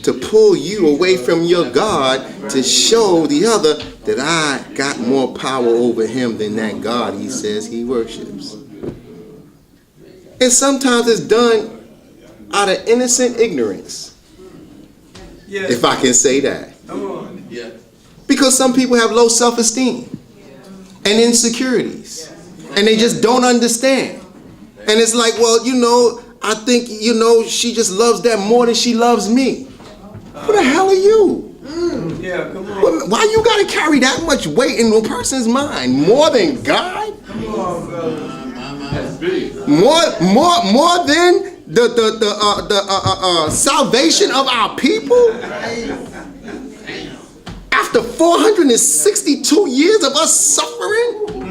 to pull you away from your God to show the other that I got more power over him than that God he says he worships. And sometimes it's done out of innocent ignorance, if I can say that. Because some people have low self-esteem and insecurities, and they just don't understand. And it's like, well, I think, she just loves that more than she loves me. Who the hell are you? Yeah, come on. Why you gotta carry that much weight in a person's mind? More than God? Come on, brother. That's big. More than the salvation of our people? After 462 years of us suffering?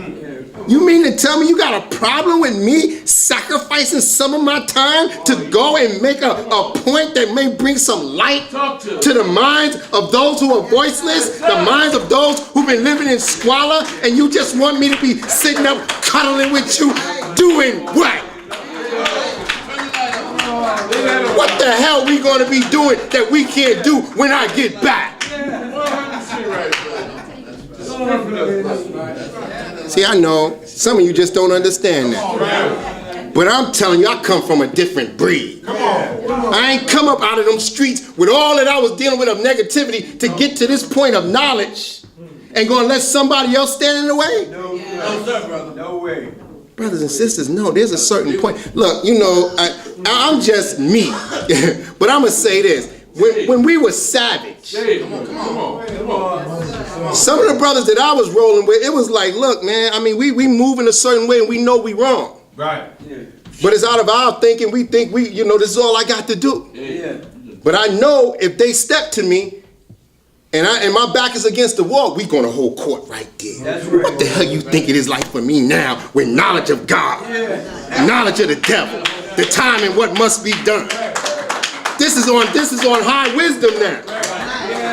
You mean to tell me you got a problem with me sacrificing some of my time to go and make a point that may bring some light to the minds of those who are voiceless, the minds of those who've been living in squalor, and you just want me to be sitting up cuddling with you, doing what? What the hell we going to be doing that we can't do when I get back? See, I know some of you just don't understand that. But I'm telling you, I come from a different breed. I ain't come up out of them streets with all that I was dealing with of negativity to get to this point of knowledge and going to let somebody else stand in the way? No, sir, brother. No way. Brothers and sisters, no, there's a certain point. Look, I'm just me. But I'm going to say this. When we were savage, Come on. some of the brothers that I was rolling with, it was like, look, man, I mean, we move in a certain way and we know we wrong. Right. But it's out of our thinking, we think this is all I got to do. Yeah. But I know if they step to me and my back is against the wall, we gonna hold court right there. That's right. What the hell you think it is like for me now with knowledge of God, knowledge of the devil, the time and what must be done? This is on high wisdom now.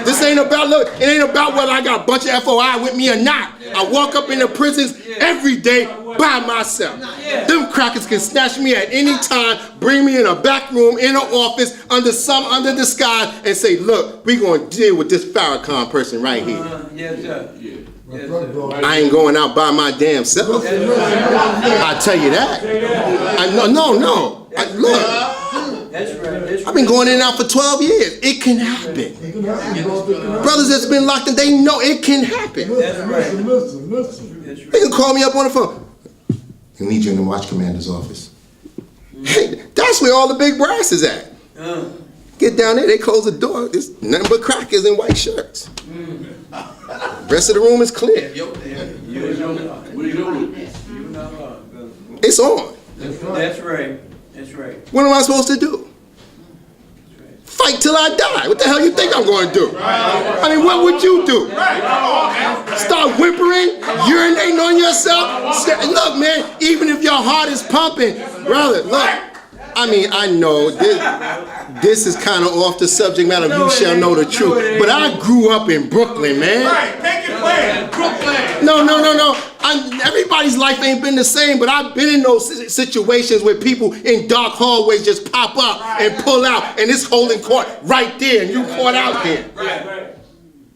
This ain't about, look, it ain't about whether I got a bunch of FOI with me or not. I walk up in the prisons every day by myself. Them crackers can snatch me at any time, bring me in a back room, in an office, under disguise, and say, look, we gonna deal with this Farrakhan person right here. Yes, sir. Yes, sir. I ain't going out by my damn self. I tell you that. No. Look. That's right. I've been going in and out for 12 years. It can happen. Brothers that's been locked in, they know it can happen. That's right. Listen. They can call me up on the phone. We need you in the watch commander's office. Hey, that's where all the big brass is at. Get down there, they close the door. It's nothing but crackers in white shirts. Rest of the room is clear. It's on. That's right. That's right. What am I supposed to do? Fight till I die. What the hell you think I'm going to do? I mean, what would you do? Start whimpering, urinating on yourself? Look, man, even if your heart is pumping, brother, look. I mean, I know this is kind of off the subject matter of you shall know the truth, but I grew up in Brooklyn, man. Right, take your plan. Brooklyn. No. Everybody's life ain't been the same, but I've been in those situations where people in dark hallways just pop up and pull out, and it's holding court right there, and you caught out there.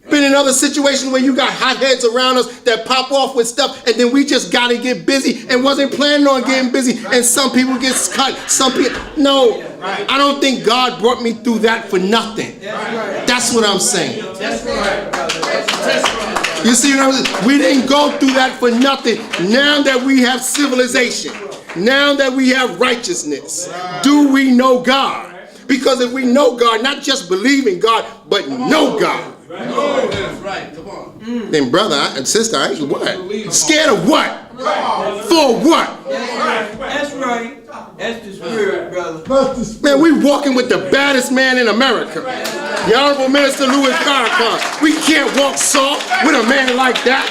Been in other situations where you got hotheads around us that pop off with stuff, and then we just got to get busy and wasn't planning on getting busy, and some people get cut, some people, no. I don't think God brought me through that for nothing. That's what I'm saying. That's right, brother. That's right. You see what I'm saying? We didn't go through that for nothing. Now that we have civilization, now that we have righteousness, do we know God? Because if we know God, not just believe in God, but know God. That's right. Come on. Then brother and sister, I ain't what? Scared of what? For what? That's right. That's the spirit, brother. Man, we walking with the baddest man in America. The Honorable Minister Louis Farrakhan. We can't walk soft with a man like that.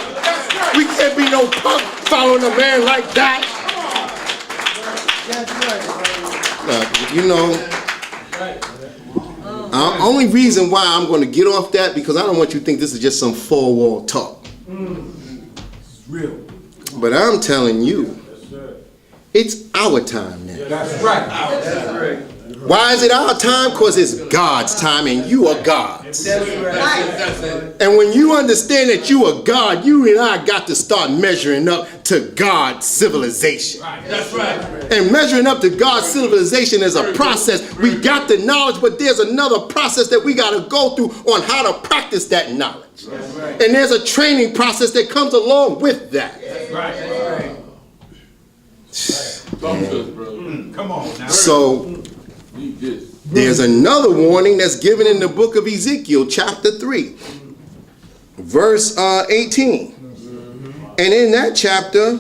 We can't be no punk following a man like that. Only reason why I'm going to get off that, because I don't want you to think this is just some four-wall talk. It's real. But I'm telling you, it's our time now. That's right. That's right. Why is it our time? Because it's God's time and you are God's. That's it. And when you understand that you are God, you and I got to start measuring up to God's civilization. That's right. And measuring up to God's civilization is a process. We got the knowledge, but there's another process that we got to go through on how to practice that knowledge. And there's a training process that comes along with that. Talk to us, brother. Come on now. So Need this. there's another warning that's given in the book of Ezekiel, chapter 3, verse 18. And in that chapter,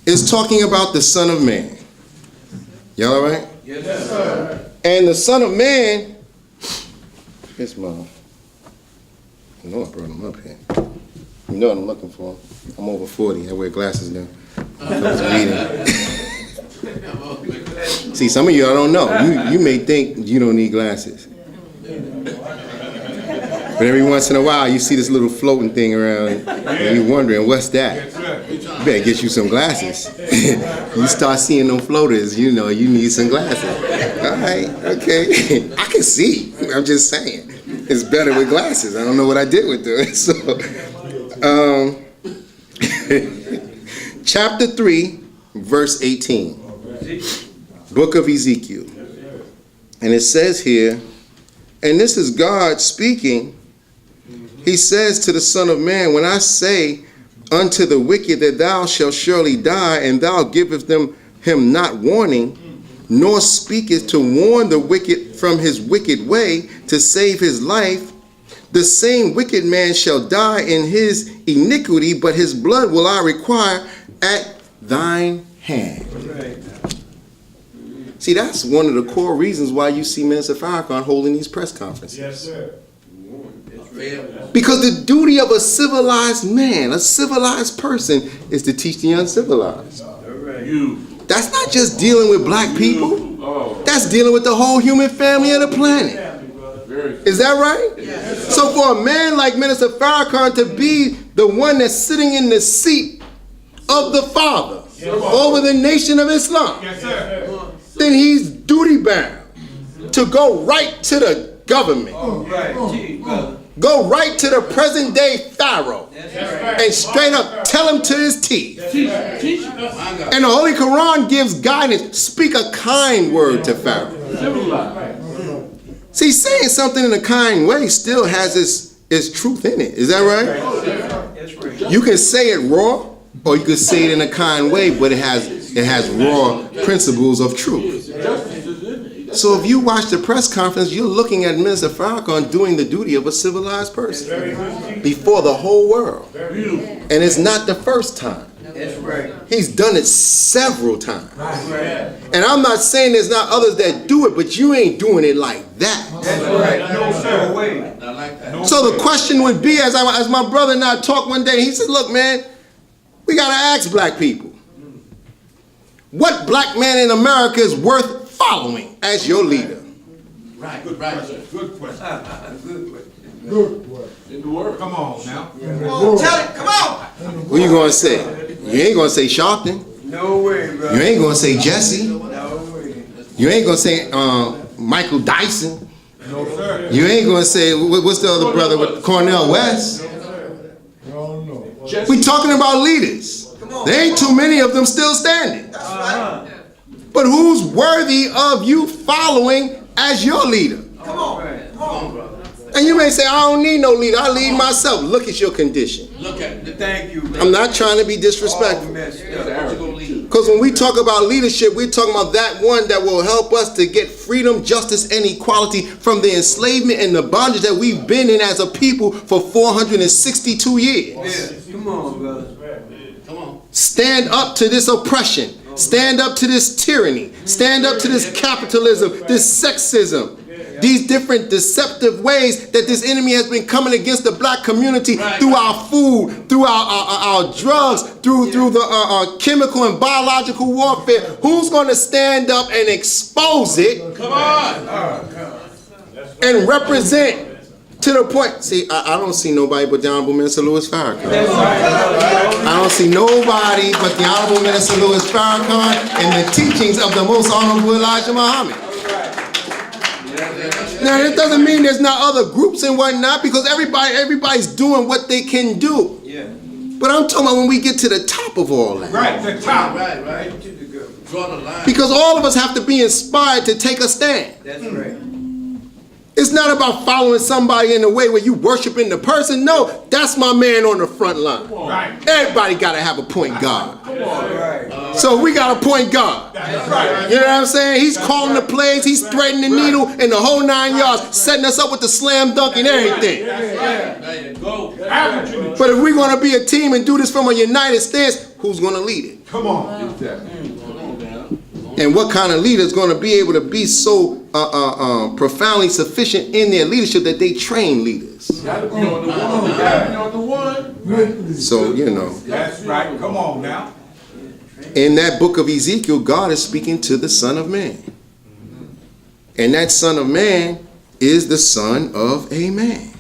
it's talking about the Son of Man. Y'all all right? Yes, sir. And the Son of Man, here's mine. I know I brought him up here. You know what I'm looking for. I'm over 40. I wear glasses now. I was reading. See, some of y'all don't know. You may think you don't need glasses. But every once in a while, you see this little floating thing around, and you're wondering, what's that? You better get you some glasses. You start seeing them floaters, you know you need some glasses. All right, okay. I can see. I'm just saying. It's better with glasses. I don't know what I did with them. So, chapter 3, verse 18. Book of Ezekiel. And it says here, and this is God speaking. He says to the Son of Man, when I say unto the wicked that thou shalt surely die, and thou givest him not warning, nor speakest to warn the wicked from his wicked way to save his life, the same wicked man shall die in his iniquity, but his blood will I require at thine hand. See, that's one of the core reasons why you see Minister Farrakhan holding these press conferences. Yes, sir. Because the duty of a civilized man, a civilized person, is to teach the uncivilized. You. That's not just dealing with black people. Oh, That's dealing with the whole human family of the planet. very. Is that right? So for a man like Minister Farrakhan to be the one that's sitting in the seat of the Father over the nation of Islam, Yes, sir. then he's duty bound to go right to the government. Right. Gee, brother. Go right to the present day Pharaoh That's right. and straight up tell him to his teeth. Teach. And the Holy Quran gives guidance. Speak a kind word to Pharaoh. Civilized. See, saying something in a kind way still has its truth in it. Is that right? That's right. You can say it raw, or you can say it in a kind way, but it has raw principles of truth. Justice is in it. So if you watch the press conference, you're looking at Minister Farrakhan doing the duty of a civilized person before the whole world. And it's not the first time. That's right. He's done it several times. That's right. And I'm not saying there's not others that do it, but you ain't doing it like that. That's right. No, sir. Way. Not like that. So the question would be, as my brother and I talked one day, he said, look, man, we got to ask black people, what black man in America is worth following as your leader? Right. Good. Right. Good question. Good way. Good question. In the word. Come on now. Tell it. Come on. What you going to say? You ain't going to say Sharpton. No way, bro. You ain't going to say Jesse. No way. You ain't going to say Michael Dyson. No, sir. You ain't going to say, what's the other brother with Cornel West? No, no. We talking about leaders. There ain't too many of them still standing. But who's worthy of you following as your leader? Come on. Come on, brother. And you may say, I don't need no leader. I lead myself. Look at your condition. Look at it. Thank you, man. I'm not trying to be All disrespectful. messed What up. you gonna lead? Because when we talk about leadership, we're talking about that one that will help us to get freedom, justice, and equality from the enslavement and the bondage that we've been in as a people for 462 years. Yeah. Come on, brother. Come on. Stand up to this oppression. Stand up to this tyranny. Stand up to this capitalism, this sexism. These different deceptive ways that this enemy has been coming against the black community through our food, through our drugs, through the chemical and biological warfare. Who's going to stand up and expose it Come on. and represent To the point, see, I don't see nobody but the Honorable Minister Louis Farrakhan. That's right. I don't see nobody but the Honorable Minister Louis Farrakhan and the teachings of the Most Honorable Elijah Muhammad. Now, that doesn't mean there's not other groups and whatnot, because everybody's doing what they can do. Yeah. But I'm talking about when we get to the top of all that. Right, the top. Right. Draw the line. Because all of us have to be inspired to take a stand. That's right. It's not about following somebody in a way where you worshiping the person. No, that's my man on the front line. Right. Everybody got to have a point guard. Come on, right. So we got a point guard. That's right. You know what I'm saying? He's calling the plays, he's threading the needle and the whole 9 yards, setting us up with the slam dunk and everything. But if we're going to be a team and do this from a united stance, who's going to lead it? Come on. And what kind of leader is going to be able to be so profoundly sufficient in their leadership that they train leaders? So, you know. That's right. Come on now. In that book of Ezekiel, God is speaking to the Son of Man. And that Son of Man is the Son of a Man.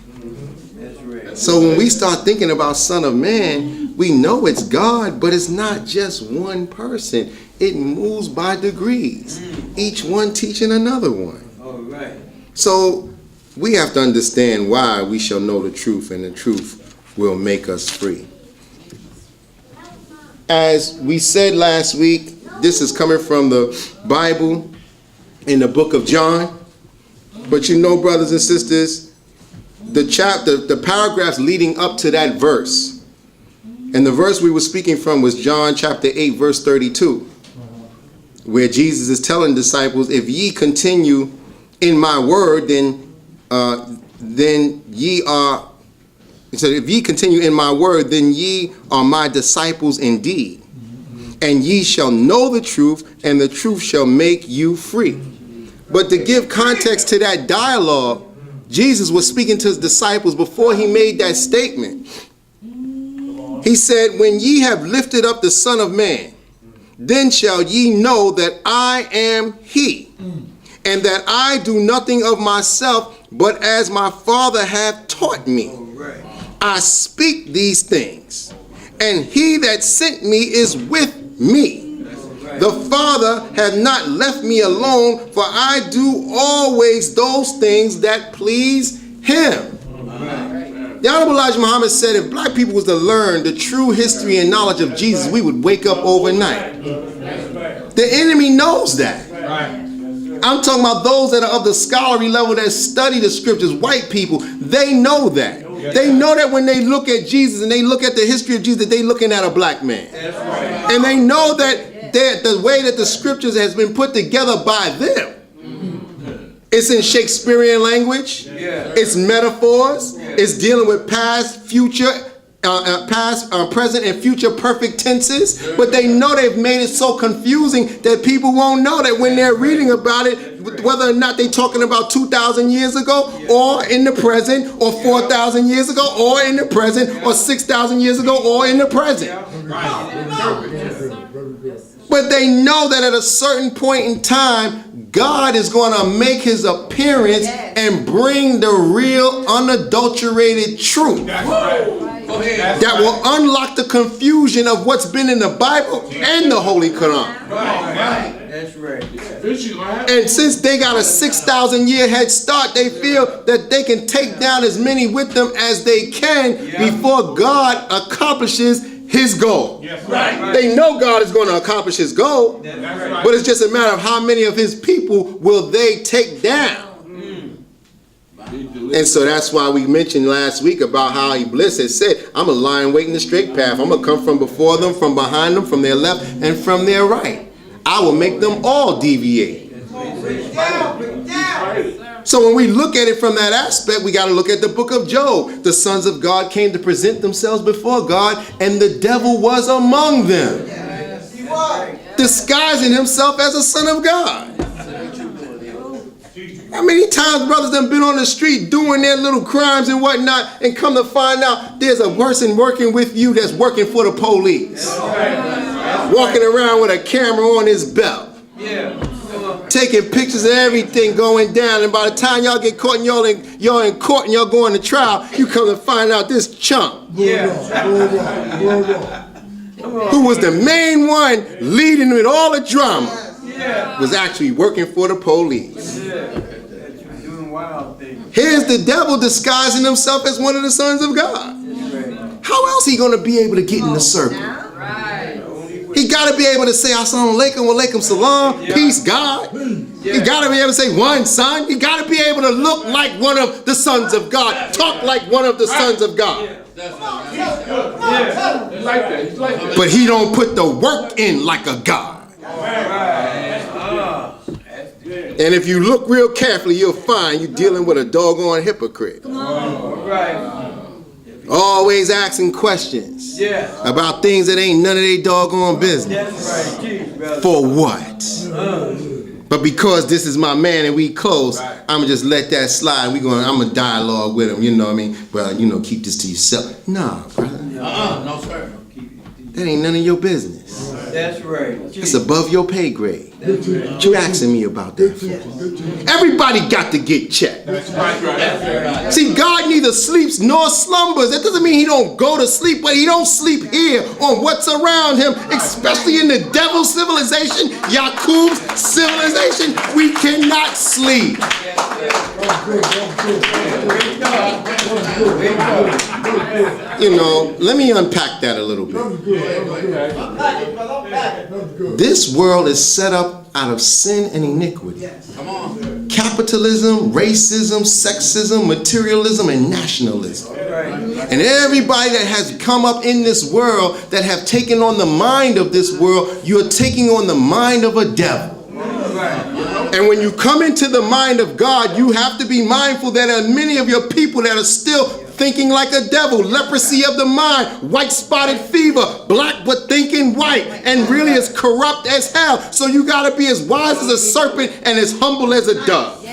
That's right. So when we start thinking about Son of Man, we know it's God, but it's not just one person. It moves by degrees, each one teaching another one. All right. So we have to understand why we shall know the truth, and the truth will make us free. As we said last week, this is coming from the Bible in the book of John. But you know, brothers and sisters, the paragraphs leading up to that verse, and the verse we were speaking from was John chapter 8, verse 32, where Jesus is telling disciples, if ye continue in my word, then ye are, he said, if ye continue in my word, then ye are my disciples indeed. And ye shall know the truth, and the truth shall make you free. But to give context to that dialogue, Jesus was speaking to his disciples before he made that statement. He said, when ye have lifted up the Son of Man, then shall ye know that I am he, and that I do nothing of myself, but as my Father hath taught me. I speak these things, and he that sent me is with me. The Father hath not left me alone, for I do always those things that please him. The Honorable Elijah Muhammad said if black people was to learn the true history and knowledge of Jesus, we would wake up overnight. The enemy knows that. I'm talking about those that are of the scholarly level that study the scriptures, white people. They know that. They know that when they look at Jesus and they look at the history of Jesus, they're looking at a black man. And they know that the way that the scriptures has been put together by them, it's in Shakespearean language, it's metaphors, it's dealing with past, future, present, and future perfect tenses. But they know they've made it so confusing that people won't know that when they're reading about it, whether or not they're talking about 2,000 years ago, or in the present, or 4,000 years ago, or in the present, or 6,000 years ago, or in the present. But they know that at a certain point in time, God is going to make his appearance and bring the real unadulterated truth that will unlock the confusion of what's been in the Bible and the Holy Quran. That's right. And since they got a 6,000 year head start, they feel that they can take down as many with them as they can before God accomplishes his goal. They know God is going to accomplish his goal, but it's just a matter of how many of his people will they take down. And so that's why we mentioned last week about how Iblis had said, I'm a lion waiting the straight path. I'm going to come from before them, from behind them, from their left, and from their right. I will make them all deviate. So when we look at it from that aspect, we got to look at the book of Job. The sons of God came to present themselves before God, and the devil was among them, disguising himself as a son of God. How many times brothers have been on the street doing their little crimes and whatnot, and come to find out there's a person working with you that's working for the police, walking around with a camera on his belt, taking pictures of everything going down, and by the time y'all get caught and y'all in court and y'all going to trial, you come to find out this chump, who was the main one leading with all the drama, was actually working for the police. Doing wild things. Here's the devil disguising himself as one of the sons of God. How else he gonna be able to get in the circle? He gotta be able to say assalamu alaikum, wa alaikum salam, peace, God. He gotta be able to say one son. He gotta be able to look like one of the sons of God, talk like one of the sons of God. But he don't put the work in like a God. And if you look real carefully, you'll find you're dealing with a doggone hypocrite. Always asking questions about things that ain't none of their doggone business. For what? But because this is my man and we close, I'm gonna just let that slide. I'm gonna dialogue with him, you know what I mean? Well, keep this to yourself. Nah, brother. No, sir. That ain't none of your business. That's right. It's above your pay grade. What you asking me about that for? Everybody got to get checked. See, God neither sleeps nor slumbers. That doesn't mean he don't go to sleep, but he don't sleep here on what's around him, especially in the devil's civilization, Yaqub's civilization. We cannot sleep. Let me unpack that a little bit. This world is set up out of sin and iniquity. Capitalism, racism, sexism, materialism, and nationalism. And everybody that has come up in this world that have taken on the mind of this world, you're taking on the mind of a devil. And when you come into the mind of God, you have to be mindful that there are many of your people that are still thinking like a devil, leprosy of the mind, white spotted fever, black but thinking white, and really as corrupt as hell. So you got to be as wise as a serpent and as humble as a dove.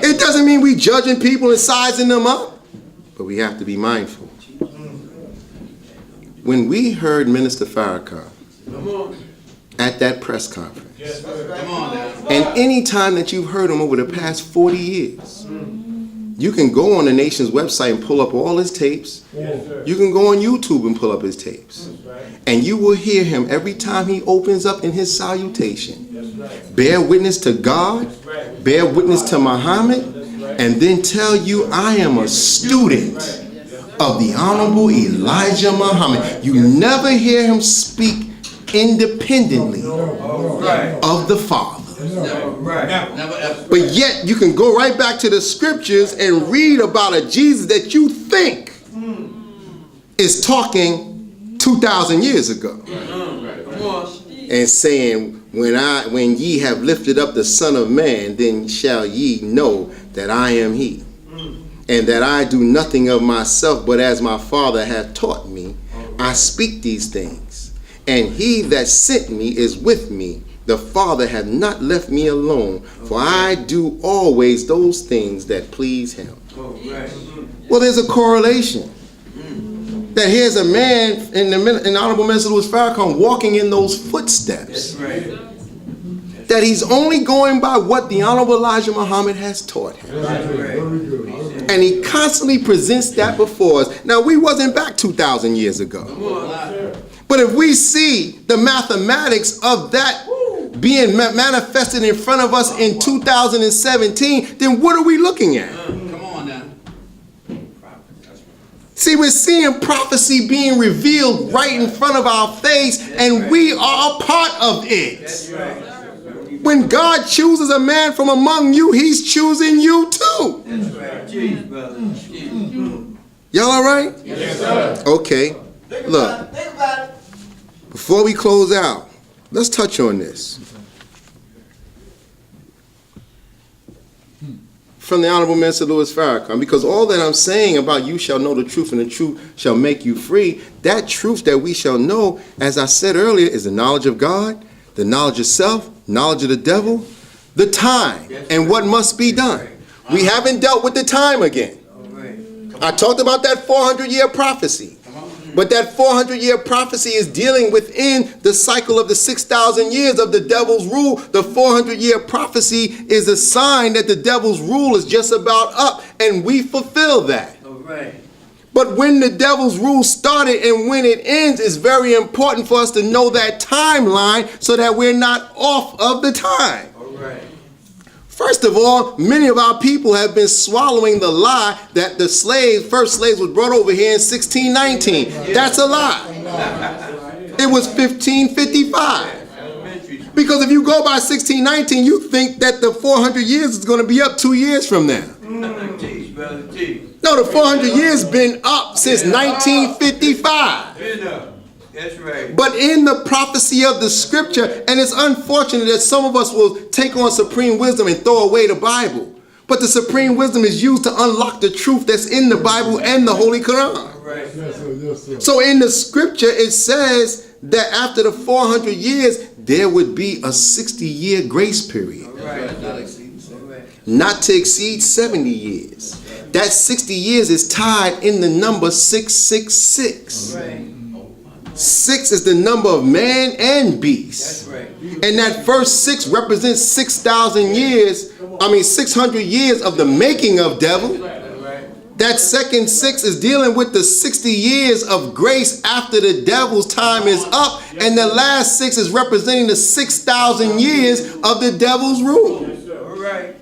It doesn't mean we judging people and sizing them up, but we have to be mindful. When we heard Minister Farrakhan at that press conference, and any time that you've heard him over the past 40 years, you can go on the nation's website and pull up all his tapes. You can go on YouTube and pull up his tapes. And you will hear him every time he opens up in his salutation. Bear witness to God, bear witness to Muhammad, and then tell you, I am a student of the Honorable Elijah Muhammad. You never hear him speak independently of the Father. But yet you can go right back to the scriptures and read about a Jesus that you think is talking 2,000 years ago and saying, when ye have lifted up the Son of Man, then shall ye know that I am he, and that I do nothing of myself, but as my Father hath taught me, I speak these things. And he that sent me is with me. The Father hath not left me alone, for I do always those things that please him. Well, there's a correlation. That here's a man in the Honorable Minister Louis Farrakhan walking in those footsteps. That he's only going by what the Honorable Elijah Muhammad has taught him. And he constantly presents that before us. Now, we wasn't back 2,000 years ago. But if we see the mathematics of that being manifested in front of us in 2017, then what are we looking at? Come on now. See, we're seeing prophecy being revealed right in front of our face, and we are a part of it. When God chooses a man from among you, he's choosing you too. Y'all all right? Yes, sir. Okay. Look, before we close out, let's touch on this. From the Honorable Minister Louis Farrakhan, because all that I'm saying about you shall know the truth and the truth shall make you free, that truth that we shall know, as I said earlier, is the knowledge of God, the knowledge of self, knowledge of the devil, the time, and what must be done. We haven't dealt with the time again. I talked about that 400-year prophecy. But that 400-year prophecy is dealing within the cycle of the 6,000 years of the devil's rule. The 400-year prophecy is a sign that the devil's rule is just about up, and we fulfill that. All right. But when the devil's rule started and when it ends, it's very important for us to know that timeline so that we're not off of the time. All right. First of all, many of our people have been swallowing the lie that the first slaves was brought over here in 1619. That's a lie. It was 1555. Because if you go by 1619, you think that the 400 years is going to be up 2 years from now. Teach, brother, teach. No, the 400 years been up since 1955. Been up. That's right. But in the prophecy of the scripture, and it's unfortunate that some of us will take on supreme wisdom and throw away the Bible. But the supreme wisdom is used to unlock the truth that's in the Bible and the Holy Quran. All right. So in the scripture, it says that after the 400 years, there would be a 60-year grace period. All right. Not to exceed 70 years. That 60 years is tied in the number 666. Right. 6 is the number of man and beast. That's right. And that first 6 represents 6,000 years, 600 years of the making of devil. That second 6 is dealing with the 60 years of grace after the devil's time is up. And the last 6 is representing the 6,000 years of the devil's rule. All right.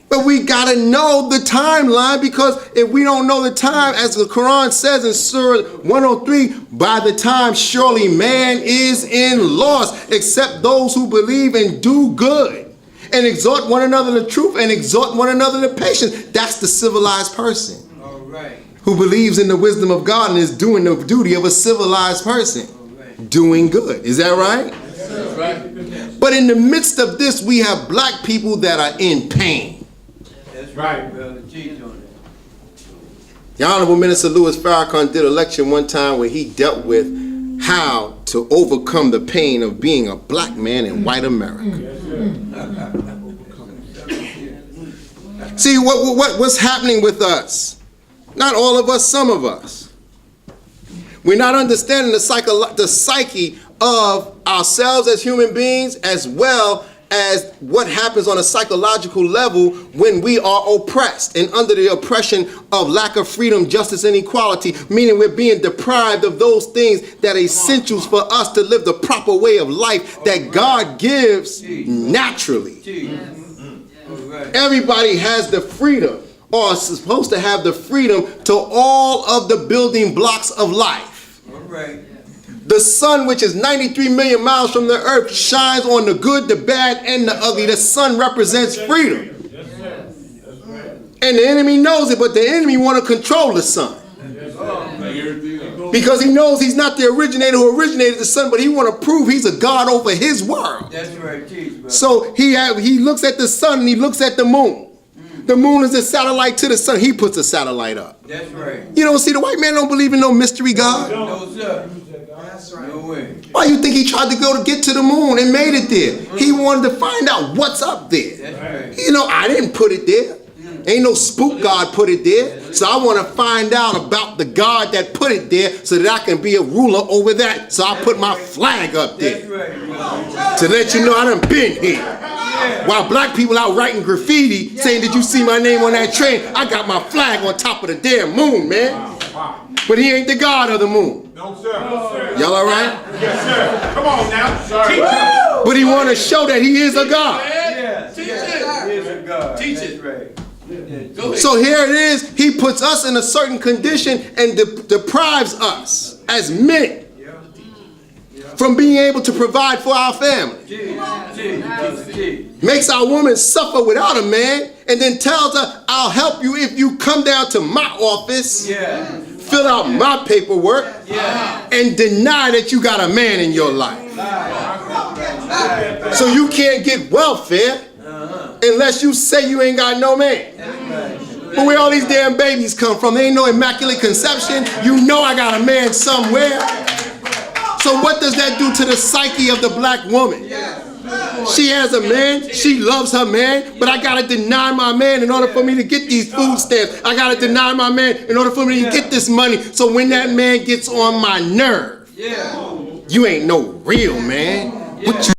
But we got to know the timeline, because if we don't know the time, as the Quran says in Surah 103, by the time surely man is in loss, except those who believe and do good and exhort one another to truth and exhort one another to patience. That's the civilized person. All right. Who believes in the wisdom of God and is doing the duty of a civilized person. Doing good. Is that right? That's right. But in the midst of this, we have black people that are in pain. That's right, brother. Teach on it. The Honorable Minister Louis Farrakhan did a lecture one time where he dealt with how to overcome the pain of being a black man in white America. See, what's happening with us? Not all of us, some of us. We're not understanding the psyche of ourselves as human beings, as well as what happens on a psychological level when we are oppressed and under the oppression of lack of freedom, justice, and equality, meaning we're being deprived of those things that are essentials for us to live the proper way of life that God gives naturally. Everybody has the freedom, or is supposed to have the freedom, to all of the building blocks of life. All right. The sun, which is 93 million miles from the earth, shines on the good, the bad, and the ugly. The sun represents freedom. And the enemy knows it, but the enemy want to control the sun. Because he knows he's not the originator who originated the sun, but he want to prove he's a God over his world. That's right, teach, brother. So he looks at the sun and he looks at the moon. The moon is a satellite to the sun. He puts a satellite up. That's right. You don't see, the white man don't believe in no mystery God. No, sir. That's right. No way. Why you think he tried to go to get to the moon and made it there? He wanted to find out what's up there. That's right. You know, I didn't put it there. Ain't no spook God put it there. So I want to find out about the God that put it there so that I can be a ruler over that. So I put my flag up That's there right, brother. to let you know I done been here. While black people out writing graffiti saying, did you see my name on that train? I got my flag on top of the damn moon, man. But he ain't the God of the moon. No, sir. No, sir. Y'all all right? Yes, sir. Come on now. Teach us. But he want to show that he is a God. Yes. Teach Yes. it. He is a God. Teach That's it. right. Go ahead. So here it is. He puts us in a certain condition and deprives us as men from being able to provide for our family. Makes our woman suffer without a man, and then tells her, I'll help you if you come down to my office, fill out my paperwork, and deny that you got a man in your life. So you can't get welfare unless you say you ain't got no man. But where all these damn babies come from? There ain't no immaculate conception. You know I got a man somewhere. So what does that do to the psyche of the black woman? She has a man, she loves her man, but I gotta deny my man in order for me to get these food stamps. I gotta deny my man in order for me to get this money. So when that man gets on my nerve, you ain't no real man. What you